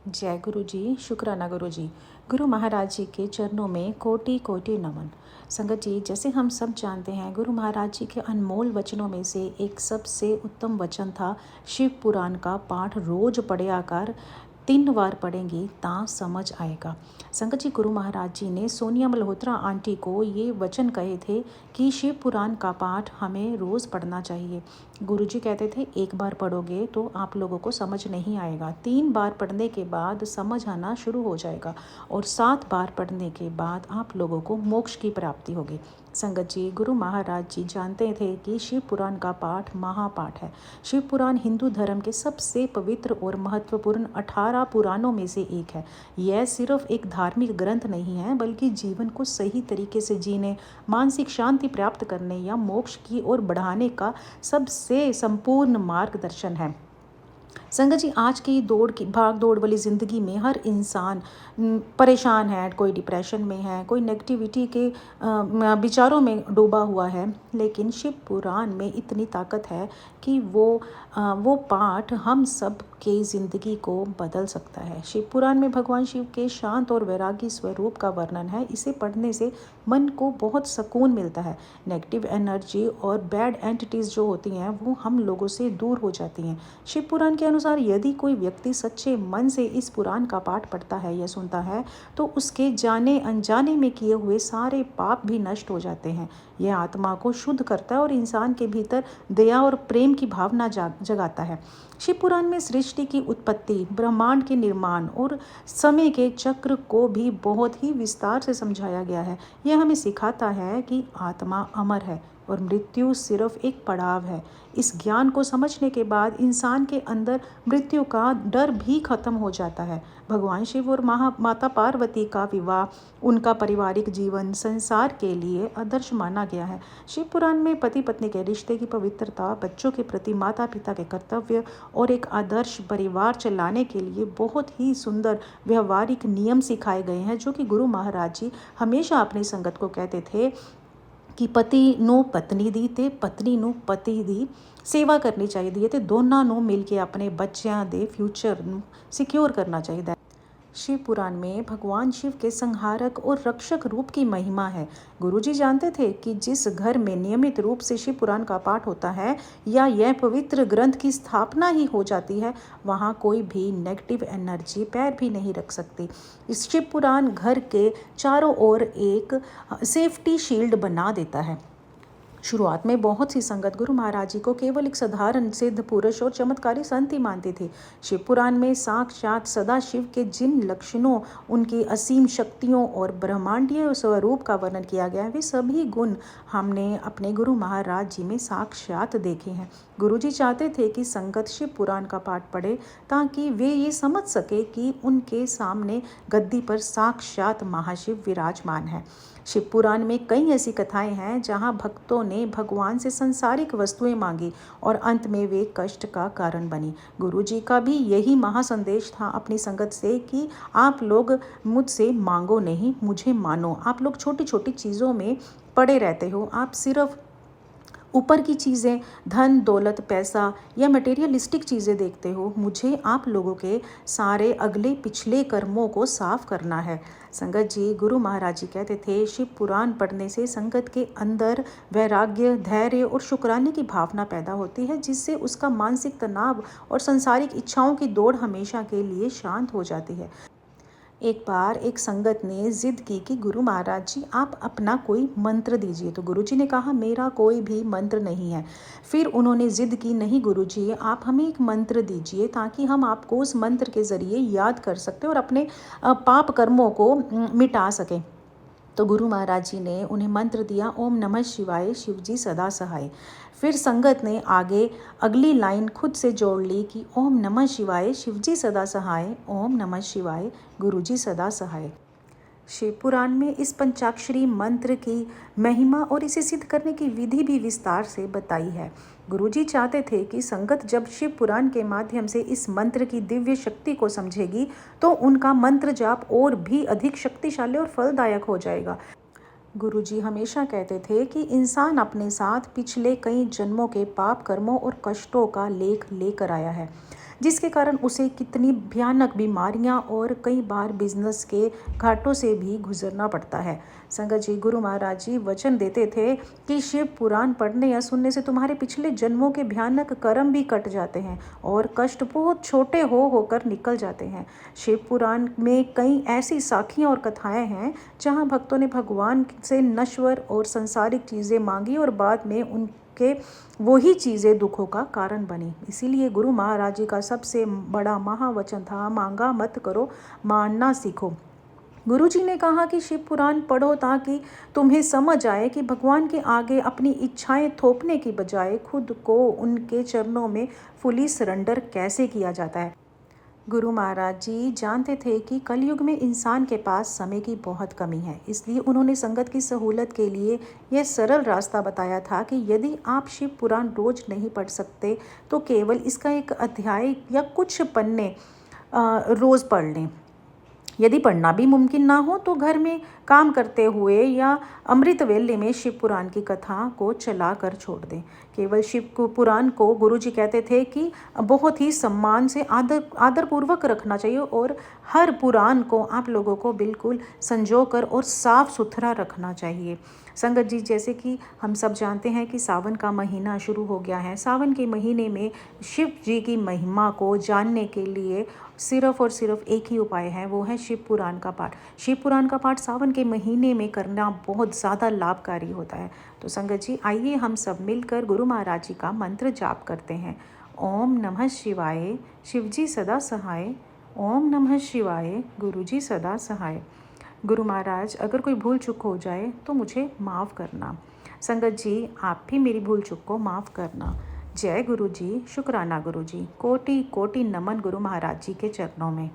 जय गुरु जी, शुक्राना गुरु जी। गुरु महाराज जी के चरणों में कोटि कोटि नमन। संगत जी, जैसे हम सब जानते हैं, गुरु महाराज जी के अनमोल वचनों में से एक सबसे उत्तम वचन था, शिव पुराण का पाठ रोज पढ़या कर, 3 बार पढ़ेंगी ता समझ आएगा। संगत जी, गुरु महाराज जी ने सोनिया मल्होत्रा आंटी को ये वचन कहे थे कि शिव पुराण का पाठ हमें रोज़ पढ़ना चाहिए। गुरु जी कहते थे, 1 बार पढ़ोगे तो आप लोगों को समझ नहीं आएगा, 3 बार पढ़ने के बाद समझ आना शुरू हो जाएगा और 7 बार पढ़ने के बाद आप लोगों को मोक्ष की प्राप्ति होगी। संगत जी, गुरु महाराज जी जानते थे कि शिव पुराण का पाठ महापाठ है। शिव पुराण हिंदू धर्म के सबसे पवित्र और महत्वपूर्ण 18 पुराणों में से एक है। यह सिर्फ एक धार्मिक ग्रंथ नहीं है, बल्कि जीवन को सही तरीके से जीने, मानसिक शांति प्राप्त करने या मोक्ष की ओर बढ़ाने का सबसे संपूर्ण मार्गदर्शन है। संगत जी, आज की भाग दौड़ वाली ज़िंदगी में हर इंसान परेशान है, कोई डिप्रेशन में है, कोई नेगेटिविटी के विचारों में डूबा हुआ है। लेकिन शिव पुराण में इतनी ताकत है कि वो पाठ हम सब की ज़िंदगी को बदल सकता है। शिव पुराण में भगवान शिव के शांत और वैरागी स्वरूप का वर्णन है। इसे पढ़ने से मन को बहुत सुकून मिलता है। नेगेटिव एनर्जी और बैड एंटिटीज़ जो होती हैं वो हम लोगों से दूर हो जाती हैं। शिव पुराण के अनुसार यदि कोई व्यक्ति सच्चे मन से इस पुराण का पाठ पढ़ता है या सुनता है तो उसके जाने अनजाने में किए हुए सारे पाप भी नष्ट हो जाते हैं। यह आत्मा को शुद्ध करता है और इंसान के भीतर दया और प्रेम की भावना जगाता है। शिव पुराण में सृष्टि की उत्पत्ति, ब्रह्मांड के निर्माण और समय के चक्र को भी बहुत ही विस्तार से समझाया गया है। यह हमें सिखाता है कि आत्मा अमर है और मृत्यु सिर्फ एक पड़ाव है। इस ज्ञान को समझने के बाद इंसान के अंदर मृत्यु का डर भी खत्म हो जाता है। भगवान शिव और माता पार्वती का विवाह, उनका पारिवारिक जीवन संसार के लिए आदर्श माना गया है। शिव पुराण में पति पत्नी के रिश्ते की पवित्रता, बच्चों के प्रति माता पिता के कर्तव्य और एक आदर्श परिवार चलाने के लिए बहुत ही सुंदर व्यवहारिक नियम सिखाए गए हैं, जो कि गुरु महाराज जी हमेशा अपनी संगत को कहते थे कि पति ਨੂੰ ਪਤਨੀ ਦੀ ਤੇ ਪਤਨੀ ਨੂੰ ਪਤੀ ਦੀ ਸੇਵਾ ਕਰਨੀ ਚਾਹੀਦੀ ਹੈ ਤੇ ਦੋਨਾਂ ਨੂੰ ਮਿਲ ਕੇ ਆਪਣੇ ਬੱਚਿਆਂ ਦੇ ਫਿਊਚਰ ਨੂੰ ਸਿਕਿਉਰ करना चाहिए है। शिव पुराण में भगवान शिव के संहारक और रक्षक रूप की महिमा है। गुरुजी जानते थे कि जिस घर में नियमित रूप से शिव पुराण का पाठ होता है या यह पवित्र ग्रंथ की स्थापना ही हो जाती है, वहाँ कोई भी नेगेटिव एनर्जी पैर भी नहीं रख सकती। इस शिव पुराण घर के चारों ओर एक सेफ्टी शील्ड बना देता है। शुरुआत में बहुत सी संगत गुरु महाराज जी को केवल एक साधारण सिद्ध पुरुष और चमत्कारी संत ही मानती थी। शिव पुराण में साक्षात सदाशिव के जिन लक्षणों, उनकी असीम शक्तियों और ब्रह्मांडीय स्वरूप का वर्णन किया गया है, वे सभी गुण हमने अपने गुरु महाराज जी में साक्षात देखे हैं। गुरु जी चाहते थे कि संगत शिव पुराण का पाठ पढ़े ताकि वे ये समझ सके कि उनके सामने गद्दी पर साक्षात महाशिव विराजमान है। शिव पुराण में कई ऐसी कथाएं हैं जहां भक्तों ने भगवान से संसारिक वस्तुएं मांगी और अंत में वे कष्ट का कारण बनी। गुरु जी का भी यही महासंदेश था अपनी संगत से कि आप लोग मुझसे मांगो नहीं, मुझे मानो। आप लोग छोटी छोटी चीज़ों में पड़े रहते हो, आप सिर्फ ऊपर की चीज़ें, धन दौलत पैसा या मटेरियलिस्टिक चीज़ें देखते हो। मुझे आप लोगों के सारे अगले पिछले कर्मों को साफ करना है। संगत जी, गुरु महाराज जी कहते थे, शिव पुराण पढ़ने से संगत के अंदर वैराग्य, धैर्य और शुक्राने की भावना पैदा होती है, जिससे उसका मानसिक तनाव और संसारिक इच्छाओं की दौड़ हमेशा के लिए शांत हो जाती है। एक बार एक संगत ने जिद की कि गुरु महाराज जी, आप अपना कोई मंत्र दीजिए। तो गुरु जी ने कहा, मेरा कोई भी मंत्र नहीं है। फिर उन्होंने जिद की, नहीं गुरु जी, आप हमें एक मंत्र दीजिए ताकि हम आपको उस मंत्र के ज़रिए याद कर सकते और अपने पाप कर्मों को मिटा सकें। तो गुरु महाराज जी ने उन्हें मंत्र दिया, ओम नमः शिवाय, शिवजी सदा सहाय। फिर संगत ने आगे अगली लाइन खुद से जोड़ ली कि ओम नमः शिवाय, शिवजी सदा सहाय, ओम नमः शिवाय, गुरुजी सदा सहाय। शिव पुराण में इस पंचाक्षरी मंत्र की महिमा और इसे सिद्ध करने की विधि भी विस्तार से बताई है। गुरुजी चाहते थे कि संगत जब शिव पुराण के माध्यम से इस मंत्र की दिव्य शक्ति को समझेगी तो उनका मंत्र जाप और भी अधिक शक्तिशाली और फलदायक हो जाएगा। गुरुजी हमेशा कहते थे कि इंसान अपने साथ पिछले कई जन्मों के पाप कर्मों और कष्टों का लेख लेकर आया है। जिसके कारण उसे कितनी भयानक बीमारियां और कई बार बिजनेस के घाटों से भी गुजरना पड़ता है। संगत जी, गुरु महाराज जी वचन देते थे कि शिव पुराण पढ़ने या सुनने से तुम्हारे पिछले जन्मों के भयानक कर्म भी कट जाते हैं और कष्ट बहुत छोटे होकर निकल जाते हैं। शिव पुराण में कई ऐसी साखियाँ और कथाएं हैं जहाँ भक्तों ने भगवान से नश्वर और संसारिक चीज़ें मांगी और बाद में उनके वही चीज़ें दुखों का कारण बनी। इसीलिए गुरु महाराज जी का सबसे बड़ा महावचन था, मांगा मत करो, मानना सीखो। गुरु जी ने कहा कि शिव पुराण पढ़ो ताकि तुम्हें समझ आए कि भगवान के आगे अपनी इच्छाएं थोपने की बजाय खुद को उनके चरणों में फुली सरेंडर कैसे किया जाता है। गुरु महाराज जी जानते थे कि कलयुग में इंसान के पास समय की बहुत कमी है, इसलिए उन्होंने संगत की सहूलत के लिए यह सरल रास्ता बताया था कि यदि आप शिव पुराण रोज नहीं पढ़ सकते तो केवल इसका एक अध्याय या कुछ पन्ने रोज़ पढ़ लें। यदि पढ़ना भी मुमकिन ना हो तो घर में काम करते हुए या अमृत वेले में शिव पुराण की कथा को चला कर छोड़ दें। केवल शिव पुराण को गुरुजी कहते थे कि बहुत ही सम्मान से आदरपूर्वक रखना चाहिए और हर पुराण को आप लोगों को बिल्कुल संजो कर और साफ सुथरा रखना चाहिए। संगत जी, जैसे कि हम सब जानते हैं कि सावन का महीना शुरू हो गया है। सावन के महीने में शिव जी की महिमा को जानने के लिए सिर्फ और सिर्फ एक ही उपाय है, वो है शिव पुराण का पाठ। शिव पुराण का पाठ सावन के महीने में करना बहुत ज़्यादा लाभकारी होता है। तो संगत जी, आइए हम सब मिलकर गुरु महाराज जी का मंत्र जाप करते हैं। ओम नमः शिवाय, शिवजी सदा सहाय। ओम नमः शिवाय, गुरुजी सदा सहाय। गुरु महाराज, अगर कोई भूल चूक हो जाए तो मुझे माफ़ करना। संगत जी, आप भी मेरी भूल चूक को माफ़ करना। जय गुरु जी, शुक्राना गुरु जी, कोटि कोटि नमन गुरु महाराज जी के चरणों में।